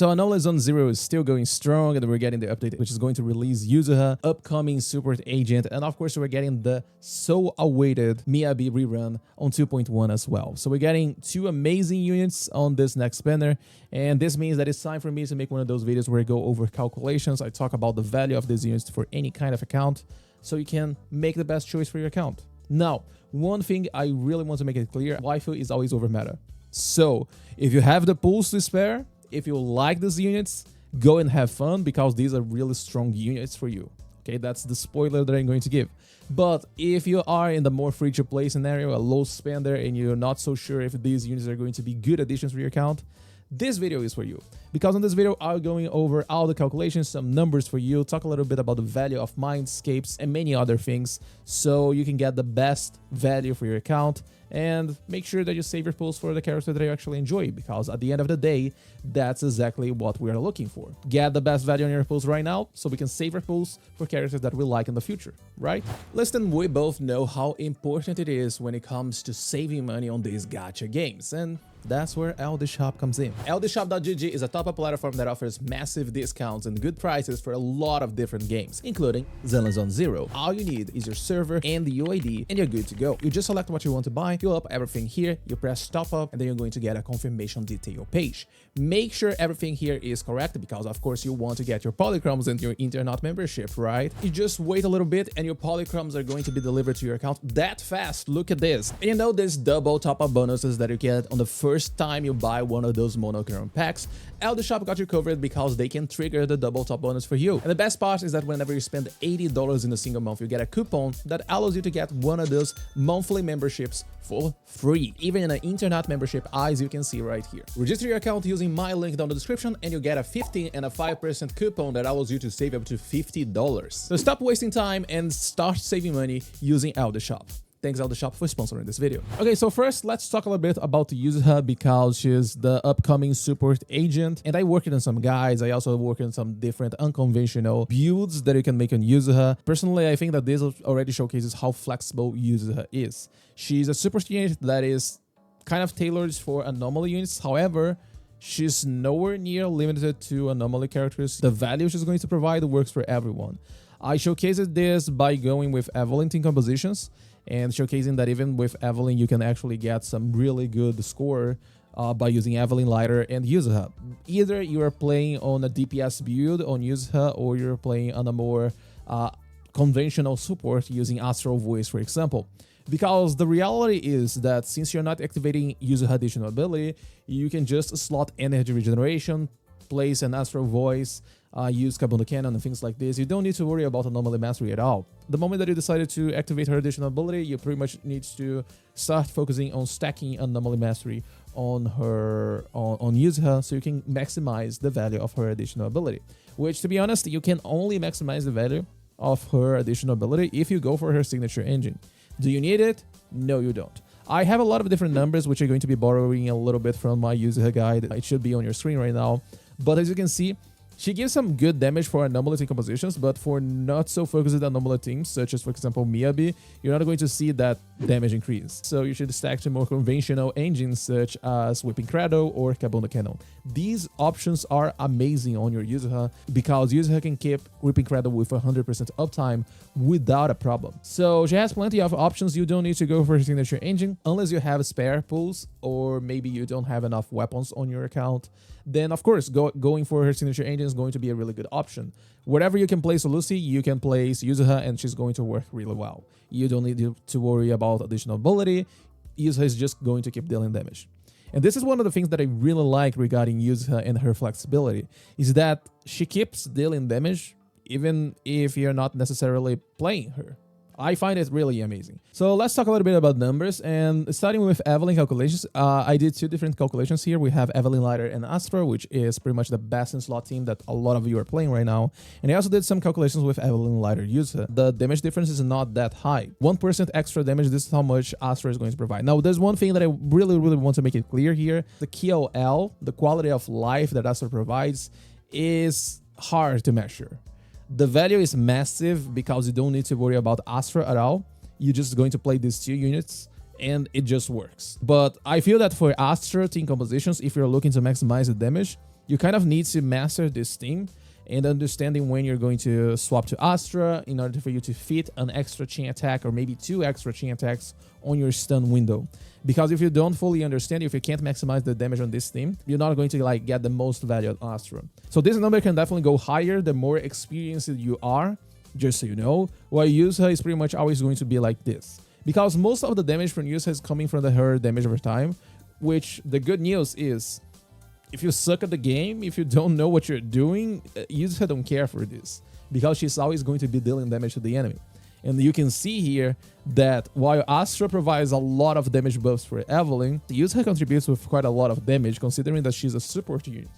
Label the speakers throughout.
Speaker 1: So Anomaly Zone 0 is still going strong, and we're getting the update which is going to release Yuzuha, upcoming support agent, and of course we're getting the so awaited Miyabi rerun on 2.1 as well. So we're getting two amazing units on this next banner, and this means that it's time for me to make one of those videos where I go over calculations. I talk about the value of these units for any kind of account, so you can make the best choice for your account. Now, one thing I really want to make it clear, waifu is always over meta. So if you have the pools to spare, if you like these units, go and have fun, because these are really strong units for you. Okay, that's the spoiler that I'm going to give. But if you are in the more free-to-play scenario, a low spender, and you're not so sure if these units are going to be good additions for your account, this video is for you. Because in this video, I'm going over all the calculations, some numbers for you, talk a little bit about the value of Mindscapes and many other things, so you can get the best value for your account, and make sure that you save your pulls for the character that you actually enjoy, because at the end of the day, that's exactly what we are looking for. Get the best value on your pulls right now, so we can save our pulls for characters that we like in the future, right? Listen, we both know how important it is when it comes to saving money on these gacha games, and that's where LD Shop comes in. LDShop.gg is a top-up platform that offers massive discounts and good prices for a lot of different games, including Zenless Zone 0. All you need is your server and the UID, and you're good to go. You just select what you want to buy, fill up everything here, you press top up, and then you're going to get a confirmation detail page. Make sure everything here is correct, because of course you want to get your Polychromes and your internet membership, right? You just wait a little bit and your Polychromes are going to be delivered to your account that fast. Look at this. And you know there's double top-up bonuses that you get on the first time you buy one of those monochrome packs. LD Shop got you covered, because they can trigger the double top bonus for you. And the best part is that whenever you spend $80 in a single month, you get a coupon that allows you to get one of those monthly memberships for free, even in an internet membership, as you can see right here. Register your account using my link down in the description, and you get a 15 and a 5% coupon that allows you to save up to $50. So stop wasting time and start saving money using LD Shop. Thanks LD Shop for sponsoring this video. Okay, so first let's talk a little bit about Yuzuha, because she's the upcoming support agent, and I worked on some guides. I also worked on some different unconventional builds that you can make on Yuzuha. Personally, I think that this already showcases how flexible Yuzuha is. She's a support unit that is kind of tailored for anomaly units. However, she's nowhere near limited to anomaly characters. The value she's going to provide works for everyone. I showcased this by going with Evelyn team compositions, and showcasing that even with Evelyn you can actually get some really good score by using Evelyn Lighter and Yuzuha. Either you are playing on a DPS build on Yuzuha, or you're playing on a more conventional support using Astral Voice, for example. Because the reality is that since you're not activating Yuzuha additional ability, you can just slot energy regeneration, place an Astral Voice, use Kabunda Cannon and things like this. You don't need to worry about Anomaly Mastery at all. The moment that you decided to activate her additional ability, you pretty much need to start focusing on stacking Anomaly Mastery on her on Yuzuha, so you can maximize the value of her additional ability. Which, to be honest, you can only maximize the value of her additional ability if you go for her signature engine. Do you need it? No, you don't. I have a lot of different numbers which are going to be borrowing a little bit from my Yuzuha guide. It should be on your screen right now. But as you can see, she gives some good damage for anomaly team compositions, but for not so focused anomaly teams, such as, for example, Miyabi, you're not going to see that damage increase. So you should stack to more conventional engines such as Whipping Cradle or Kabunda Cannon. These options are amazing on your Yuzuha, because Yuzuha can keep Whipping Cradle with 100% uptime without a problem. So she has plenty of options. You don't need to go for a signature engine unless you have spare pulls, or maybe you don't have enough weapons on your account. Then of course going for her signature engine is going to be a really good option. Wherever you can place Lucy, you can place Yuzuha, and she's going to work really well. You don't need to worry about additional ability. Yuzuha is just going to keep dealing damage. And this is one of the things that I really like regarding Yuzuha and her flexibility, is that she keeps dealing damage even if you're not necessarily playing her. I find it really amazing. So let's talk a little bit about numbers, and starting with Evelyn calculations, I did two different calculations here. We have Evelyn Lighter and Astra, which is pretty much the best in slot team that a lot of you are playing right now. And I also did some calculations with Evelyn Lighter Yuzuha. The damage difference is not that high. 1% extra damage, this is how much Astra is going to provide. Now, there's one thing that I really want to make it clear here. The QOL, the quality of life that Astra provides, is hard to measure. The value is massive because you don't need to worry about Astra at all. You're just going to play these two units and it just works. But I feel that for Astra team compositions, if you're looking to maximize the damage, you kind of need to master this theme and understanding when you're going to swap to Astra in order for you to fit an extra chain attack or maybe 2 extra chain attacks on your stun window. Because if you don't fully understand, if you can't maximize the damage on this team, you're not going to like get the most value at Astra. So this number can definitely go higher the more experienced you are, just so you know. While Yuzuha is pretty much always going to be like this. Because most of the damage from Yuzuha is coming from her damage over time, which the good news is, if you suck at the game, if you don't know what you're doing, Yuzuha don't care for this, because she's always going to be dealing damage to the enemy. And you can see here that while Astra provides a lot of damage buffs for Evelyn, Yuzuha contributes with quite a lot of damage considering that she's a support unit.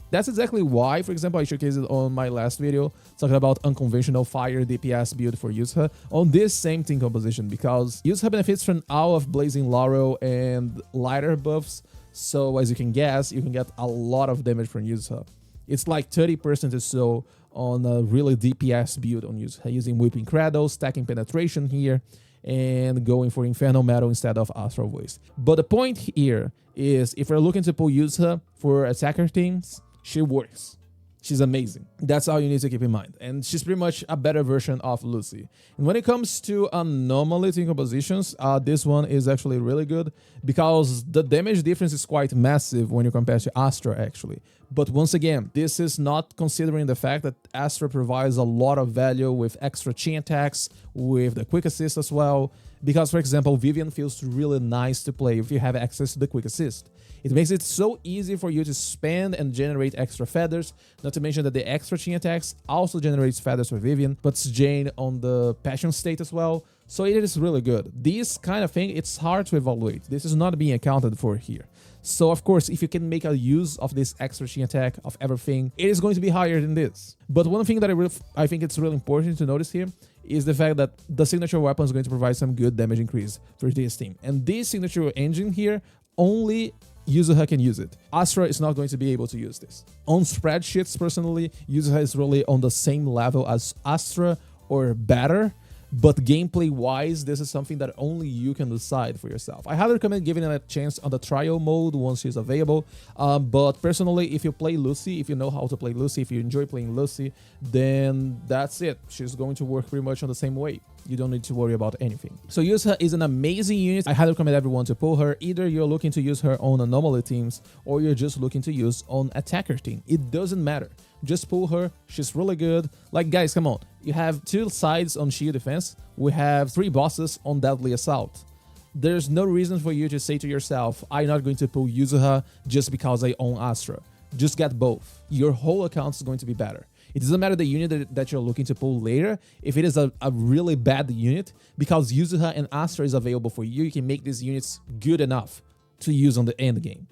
Speaker 1: That's exactly why, for example, I showcased it on my last video talking about unconventional fire DPS build for Yuzuha on this same team composition, because Yuzuha benefits from all of Blazing Laurel and lighter buffs. So as you can guess, you can get a lot of damage from Yuzuha. It's like 30% or so on a really DPS build on Yuzuha, using Whipping Cradle, stacking penetration here, and going for Infernal Metal instead of Astral Voice. But the point here is, if you're looking to pull Yuzuha for attacker teams, she works. She's amazing. That's all you need to keep in mind. And she's pretty much a better version of Lucy. And when it comes to anomaly team compositions, this one is actually really good because the damage difference is quite massive when you compare to Astra, actually. But once again, this is not considering the fact that Astra provides a lot of value with extra chain attacks, with the quick assist as well. Because, for example, Vivian feels really nice to play if you have access to the quick assist. It makes it so easy for you to spend and generate extra feathers, not to mention that the extra chain attacks also generates feathers for Vivian, puts Jane on the passion state as well, so it is really good. This kind of thing, it's hard to evaluate. This is not being accounted for here. So of course, if you can make a use of this extra chain attack of everything, it is going to be higher than this. But one thing that I think it's really important to notice here is the fact that the signature weapon is going to provide some good damage increase for this team. And this signature engine here, only Yuzuha can use it. Astra is not going to be able to use this. On spreadsheets, personally, Yuzuha is really on the same level as Astra or better, but gameplay-wise, this is something that only you can decide for yourself. I highly recommend giving it a chance on the trial mode once she's available, but personally, if you play Lucy, if you know how to play Lucy, if you enjoy playing Lucy, then that's it. She's going to work pretty much on the same way. You don't need to worry about anything. So Yuzuha is an amazing unit. I highly recommend everyone to pull her. Either you're looking to use her on anomaly teams or you're just looking to use on attacker team. It doesn't matter. Just pull her. She's really good. Like, guys, come on. You have 2 sides on shield defense. We have 3 bosses on deadly assault. There's no reason for you to say to yourself, I'm not going to pull Yuzuha just because I own Astra. Just get both. Your whole account is going to be better. It doesn't matter the unit that you're looking to pull later, if it is a really bad unit, because Yuzuha and Astra is available for you, you can make these units good enough to use on the end game.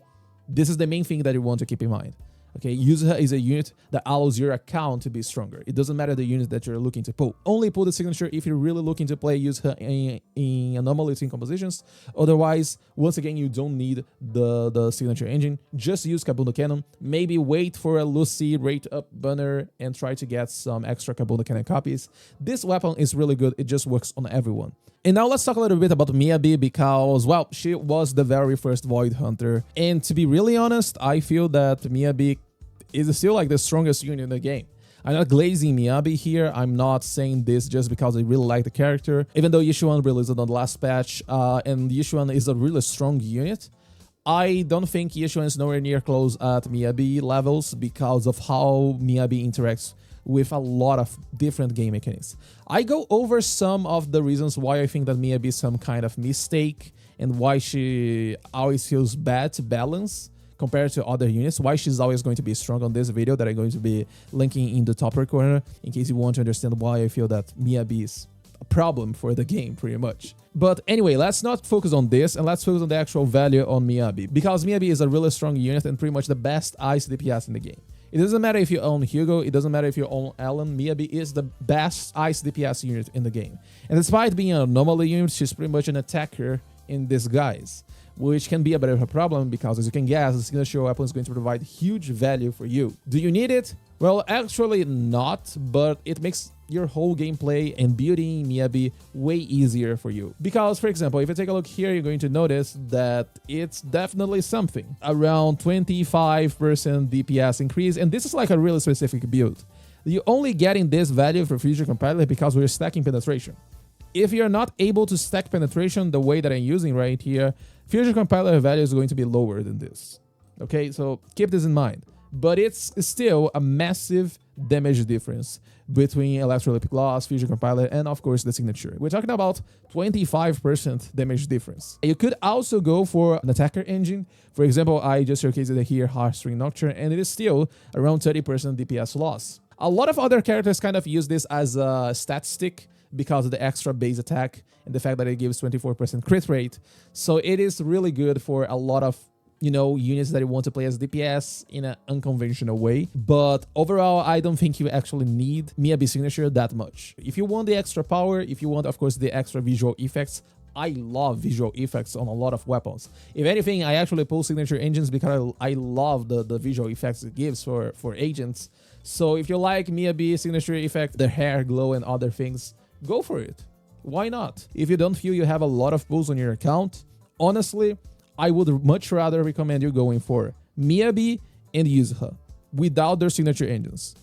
Speaker 1: This is the main thing that you want to keep in mind. Okay, Yuzuha is a unit that allows your account to be stronger. It doesn't matter the unit that you're looking to pull. Only pull the signature if you're really looking to play Yuzuha in anomaly team compositions. Otherwise, once again, you don't need the signature engine. Just use Kabuna Cannon. Maybe wait for a Lucy rate up banner and try to get some extra Kabuna Cannon copies. This weapon is really good. It just works on everyone. And now let's talk a little bit about Miyabi, because, well, she was the very first Void Hunter. And to be really honest, I feel that Miyabi is still like the strongest unit in the game. I'm not glazing Miyabi here. I'm not saying this just because I really like the character. Even though Yishuan released it on the last patch, and Yishuan is a really strong unit, I don't think Yishuan is nowhere near close at Miyabi levels because of how Miyabi interacts with a lot of different game mechanics. I go over some of the reasons why I think that Miyabi is some kind of mistake and why she always feels bad to balance compared to other units, why she's always going to be strong on this video that I'm going to be linking in the top right corner in case you want to understand why I feel that Miyabi is a problem for the game pretty much. But anyway, let's not focus on this and let's focus on the actual value on Miyabi, because Miyabi is a really strong unit and pretty much the best ice DPS in the game. It doesn't matter if you own Hugo, it doesn't matter if you own Alan, Miyabi is the best ice DPS unit in the game. And despite being an anomaly unit, she's pretty much an attacker in disguise, which can be a bit of a problem because, as you can guess, the signature weapon is going to provide huge value for you. Do you need it? Well, actually not, but it makes your whole gameplay and building Miyabi way easier for you. Because, for example, if you take a look here, you're going to notice that it's definitely something. Around 25% DPS increase, and this is like a really specific build. You're only getting this value for Future Compiler because we're stacking penetration. If you're not able to stack penetration the way that I'm using right here, Future Compiler value is going to be lower than this. Okay, so keep this in mind. But it's still a massive damage difference between Electrolytic Gloss, Fusion Compiler, and of course the signature. We're talking about 25% damage difference. You could also go for an attacker engine. For example, I just showcased it here, Heartstring Nocturne, and it is still around 30% DPS loss. A lot of other characters kind of use this as a stat stick because of the extra base attack and the fact that it gives 24% crit rate. So it is really good for a lot of units that you want to play as DPS in an unconventional way. But overall, I don't think you actually need Miyabi signature that much. If you want the extra power, if you want, of course, the extra visual effects, I love visual effects on a lot of weapons. If anything, I actually pull signature engines because I love the visual effects it gives for agents. So if you like Miyabi signature effect, the hair glow and other things, go for it. Why not? If you don't feel you have a lot of pulls on your account, honestly, I would much rather recommend you going for Miyabi and Yuzuha without their signature engines.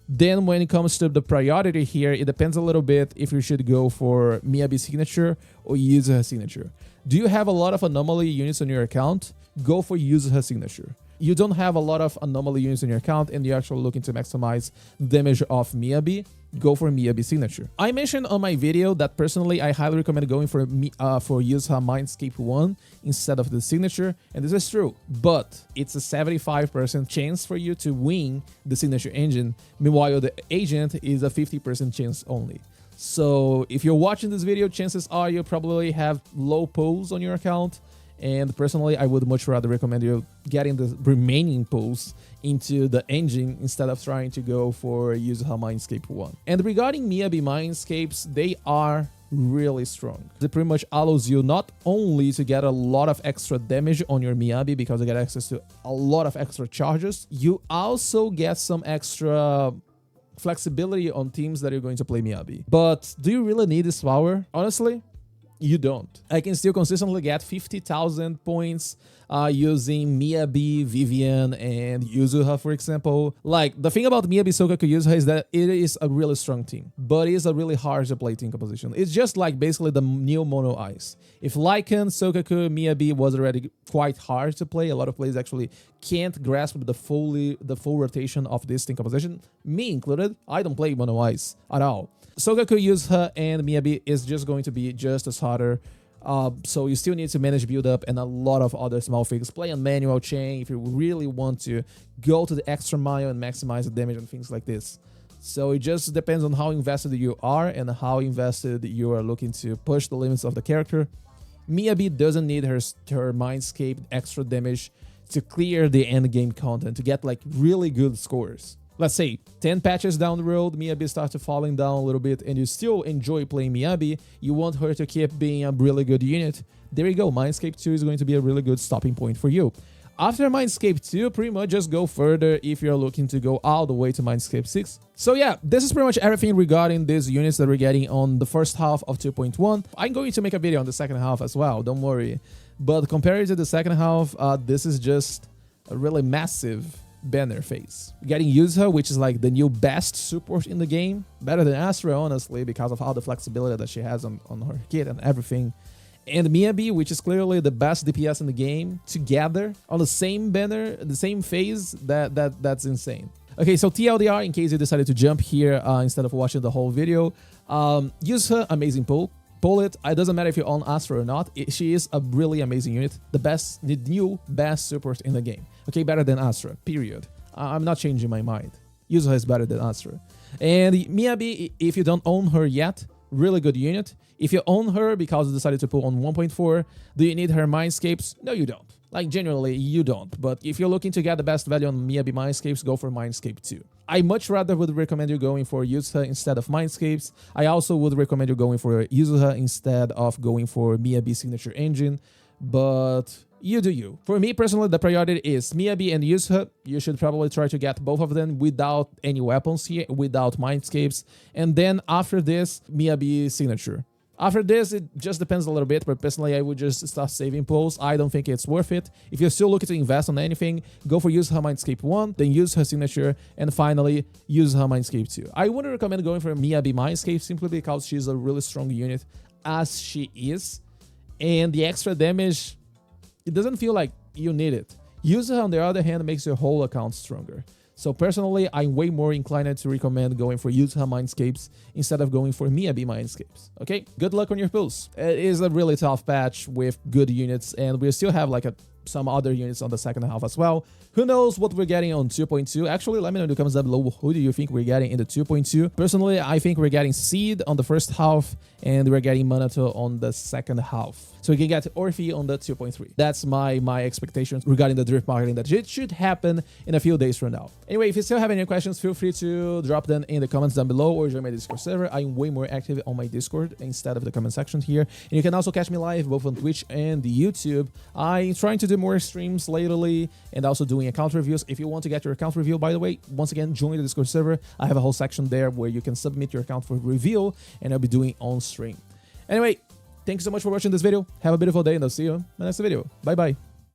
Speaker 1: Then when it comes to the priority here, it depends a little bit if you should go for Miyabi signature or Yuzuha signature. Do you have a lot of anomaly units on your account? Go for Yuzuha signature. You don't have a lot of anomaly units on your account and you're actually looking to maximize damage of Miyabi, go for Miyabi signature. I mentioned on my video that personally I highly recommend going for Yuzuha Mindscape 1 instead of the signature, and this is true, but it's a 75% chance for you to win the signature engine, meanwhile the agent is a 50% chance only. So if you're watching this video, chances are you probably have low pulls on your account. And personally, I would much rather recommend you getting the remaining pulls into the engine instead of trying to go for Yuzuha Mindscape 1. And regarding Miyabi Mindscapes, they are really strong. It pretty much allows you not only to get a lot of extra damage on your Miyabi because you get access to a lot of extra charges, you also get some extra flexibility on teams that you're going to play Miyabi. But do you really need this power? Honestly, you don't. I can still consistently get 50,000 points using Miyabi, Vivian, and Yuzuha, for example. Like, the thing about Miyabi, Sokaku, Yuzuha is that it is a really strong team, but it is a really hard to play team composition. It's just like basically the new Mono Ice. If Lycan, Sokaku, Miyabi was already quite hard to play, a lot of players actually can't grasp the full rotation of this team composition, me included. I don't play Mono Ice at all. Sokaku, Yuzuha, and Miyabi is just going to be just as harder. So you still need to manage build up and a lot of other small things. Play on manual chain if you really want to go to the extra mile and maximize the damage and things like this. So it just depends on how invested you are and how invested you are looking to push the limits of the character. Miyabi doesn't need her Mindscape extra damage to clear the end game content, to get like really good scores. Let's say 10 patches down the road, Miyabi starts falling down a little bit and you still enjoy playing Miyabi, you want her to keep being a really good unit, there you go, Mindscape 2 is going to be a really good stopping point for you. After Mindscape 2, pretty much just go further if you're looking to go all the way to Mindscape 6. So yeah, this is pretty much everything regarding these units that we're getting on the first half of 2.1. I'm going to make a video on the second half as well, don't worry. But compared to the second half, this is just a really massive banner phase. Getting Yuzuha, which is like the new best support in the game, better than Astra, honestly, because of all the flexibility that she has on her kit and everything. And Miyabi, which is clearly the best DPS in the game, together on the same banner, the same phase, that's insane. Okay, so TLDR, in case you decided to jump here instead of watching the whole video, Yuzuha, amazing pull. Pull it. It doesn't matter if you own Astra or not. She is a really amazing unit. The new best support in the game. Okay, better than Astra, period. I'm not changing my mind. Yuzuha is better than Astra. And Miyabi, if you don't own her yet, really good unit. If you own her because you decided to pull on 1.4, do you need her Mindscapes? No, you don't. Like, genuinely, you don't. But if you're looking to get the best value on Miyabi Mindscapes, go for Mindscape 2. I much rather would recommend you going for Yuzuha instead of Mindscapes. I also would recommend you going for Yuzuha instead of going for Miyabi Signature Engine. but you do you. For me personally, the priority is Miyabi and Yuzuha. You should probably try to get both of them without any weapons here, without Mindscapes. And then after this, Miyabi signature. After this, it just depends a little bit, but personally, I would just start saving pulls. I don't think it's worth it. If you're still looking to invest on anything, go for Yuzuha Mindscape 1, then Yuzuha signature, and finally, Yuzuha Mindscape 2. I wouldn't recommend going for Miyabi Mindscape simply because she's a really strong unit as she is. And the extra damage, it doesn't feel like you need it. Yuzuha, on the other hand, makes your whole account stronger. So personally, I'm way more inclined to recommend going for Yuzuha Mindscapes instead of going for Miyabi Mindscapes. Okay, good luck on your pulls. It is a really tough patch with good units, and we still have like some other units on the second half as well. Who knows what we're getting on 2.2? Actually, let me know in the comments down below, who do you think we're getting in the 2.2? Personally, I think we're getting Seed on the first half, and we're getting Minato on the second half. So we can get Orphe on the 2.3. That's my expectations regarding the drift marketing, that it should happen in a few days from now. Anyway, if you still have any questions, feel free to drop them in the comments down below or join my Discord server. I'm way more active on my Discord instead of the comment section here. And you can also catch me live both on Twitch and YouTube. I'm trying to do more streams lately and also doing account reviews. If you want to get your account review, by the way, once again, join the Discord server. I have a whole section there where you can submit your account for review, and I'll be doing on stream. Anyway, thank you so much for watching this video. Have a beautiful day, and I'll see you in the next video. Bye bye.